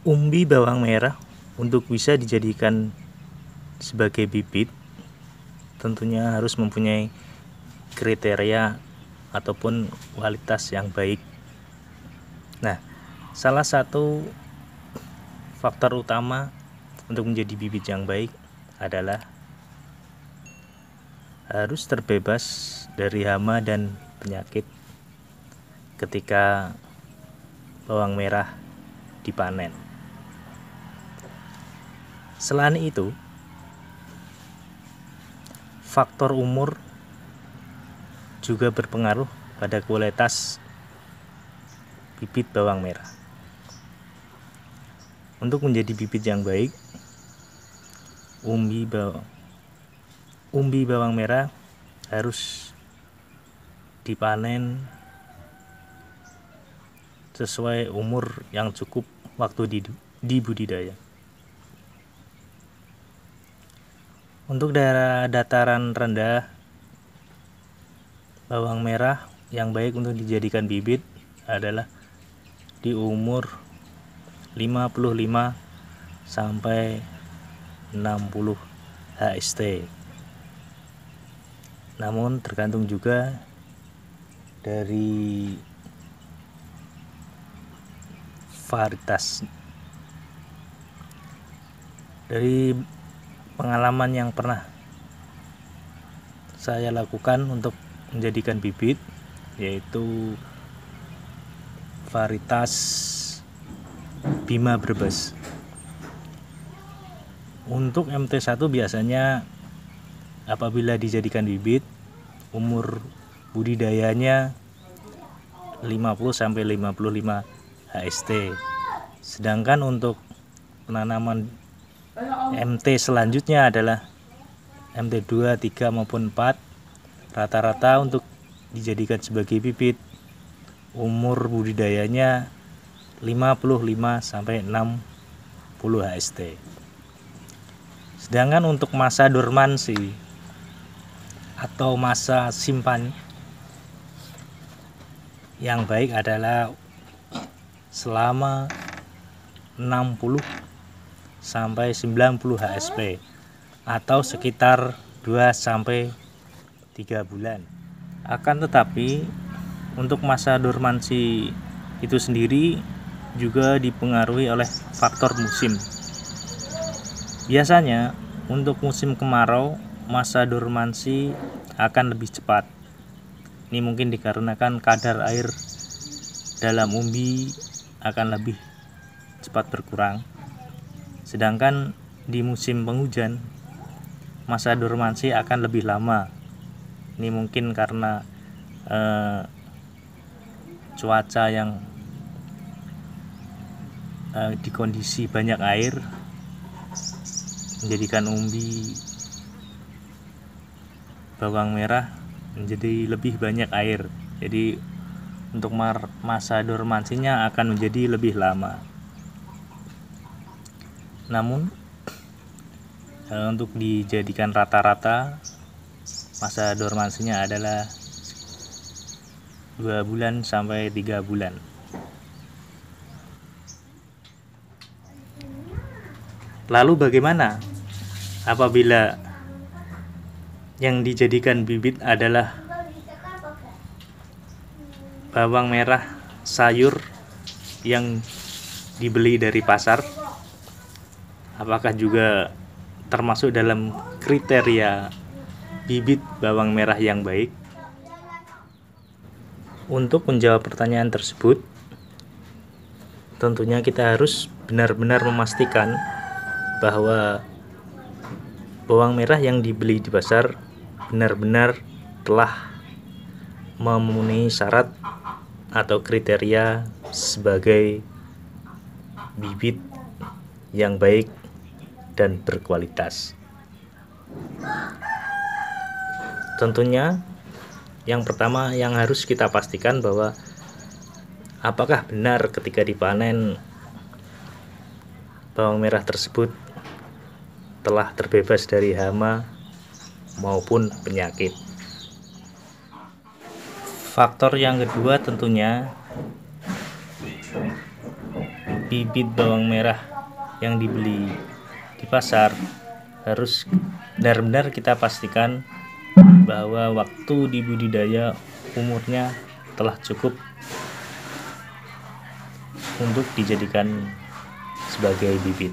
Umbi bawang merah untuk bisa dijadikan sebagai bibit tentunya harus mempunyai kriteria ataupun kualitas yang baik. Nah, salah satu faktor utama untuk menjadi bibit yang baik adalah harus terbebas dari hama dan penyakit ketika bawang merah dipanen. Selain itu, faktor umur juga berpengaruh pada kualitas bibit bawang merah. Untuk menjadi bibit yang baik, umbi bawang merah harus dipanen sesuai umur yang cukup waktu di budidaya. Untuk daerah dataran rendah, bawang merah yang baik untuk dijadikan bibit adalah di umur 55 sampai 60 HST. Namun tergantung juga dari varietas. Dari pengalaman yang pernah saya lakukan untuk menjadikan bibit, yaitu varietas Bima Brebes. Untuk MT1 biasanya apabila dijadikan bibit, umur budidayanya 50 sampai 55 HST. Sedangkan untuk penanaman MT selanjutnya adalah MT2, 3 maupun 4. Rata-rata untuk dijadikan sebagai bibit umur budidayanya 55 sampai 60 HST. Sedangkan untuk masa dormansi atau masa simpan yang baik adalah selama 60 sampai 90 HSP atau sekitar 2 sampai 3 bulan. Akan tetapi untuk masa dormansi itu sendiri juga dipengaruhi oleh faktor musim. Biasanya untuk musim kemarau masa dormansi akan lebih cepat. Ini mungkin dikarenakan kadar air dalam umbi akan lebih cepat berkurang. Sedangkan di musim penghujan masa dormansi akan lebih lama. Ini mungkin karena cuaca yang di kondisi banyak air menjadikan umbi bawang merah menjadi lebih banyak air. Jadi untuk masa dormansinya akan menjadi lebih lama. Namun untuk dijadikan rata-rata masa dormansinya adalah 2 bulan sampai 3 bulan. Lalu bagaimana apabila yang dijadikan bibit adalah bawang merah sayur yang dibeli dari pasar? Apakah juga termasuk dalam kriteria bibit bawang merah yang baik? Untuk menjawab pertanyaan tersebut, tentunya kita harus benar-benar memastikan bahwa bawang merah yang dibeli di pasar benar-benar telah memenuhi syarat atau kriteria sebagai bibit yang baik dan berkualitas. Tentunya yang pertama yang harus kita pastikan bahwa apakah benar ketika dipanen bawang merah tersebut telah terbebas dari hama maupun penyakit. Faktor yang kedua tentunya bibit bawang merah yang dibeli di pasar harus benar-benar kita pastikan bahwa waktu dibudidaya umurnya telah cukup untuk dijadikan sebagai bibit.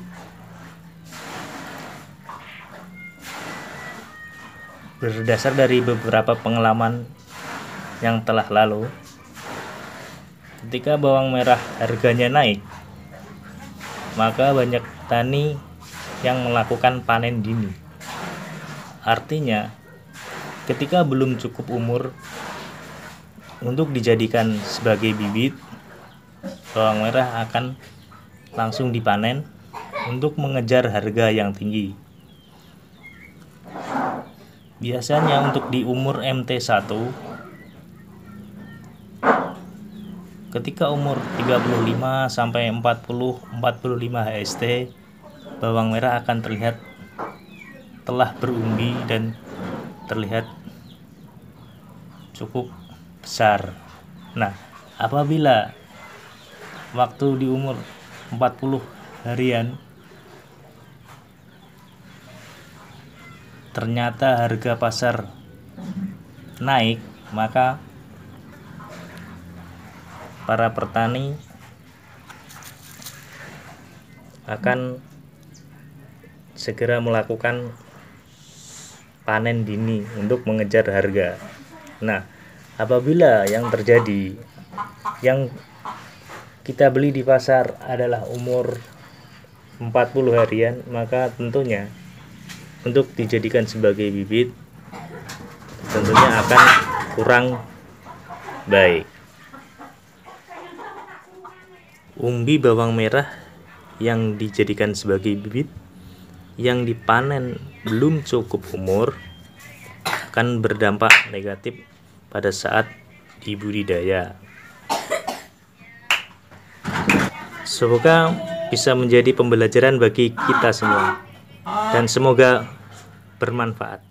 Berdasar dari beberapa pengalaman yang telah lalu, ketika bawang merah harganya naik, maka banyak petani yang melakukan panen dini. Artinya, ketika belum cukup umur untuk dijadikan sebagai bibit, bawang merah akan langsung dipanen untuk mengejar harga yang tinggi. Biasanya untuk di umur MT1, ketika umur 35 sampai 45 HST, bawang merah akan terlihat telah berumbi dan terlihat cukup besar. Nah, apabila waktu di umur 40 harian ternyata harga pasar naik, maka para petani akan segera melakukan panen dini untuk mengejar harga. Nah, apabila yang terjadi yang kita beli di pasar adalah umur 40 harian, maka tentunya untuk dijadikan sebagai bibit tentunya akan kurang baik. Umbi bawang merah yang dijadikan sebagai bibit yang dipanen belum cukup umur akan berdampak negatif pada saat dibudidaya. Semoga bisa menjadi pembelajaran bagi kita semua dan semoga bermanfaat.